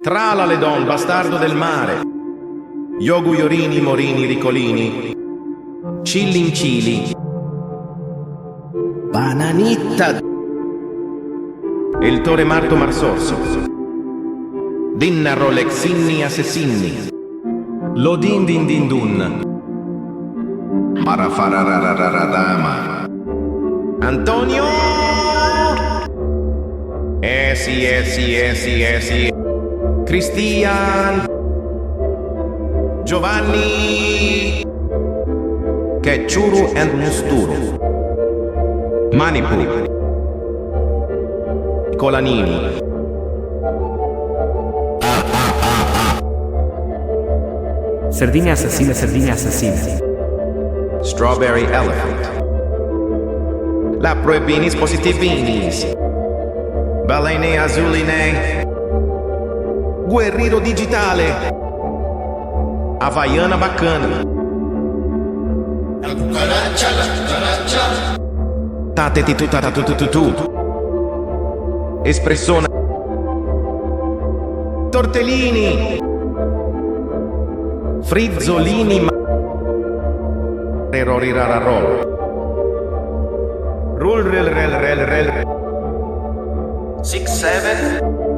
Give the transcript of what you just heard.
Trala le don, bastardo del mare. Yogu Iorini, Morini, Ricolini. Cillincili. Bananitta. Il Tore Marto Marsorso. Dinna Rolexinni Asessinni. Lodin din din dun. Marafararararadama. Antonio! Sì. Cristian. Giovanni. Kechuru and Musturu. Manipu. Colanini. Sardine assassine, sardine assassine. Strawberry Elephant. Laproebinis positivinis. Balene azuline. Guerrero digitale. Havaiana bacana. Tatetitu. Espressona. Tortellini. Frizzolini. Roll. Rel. 6, 7.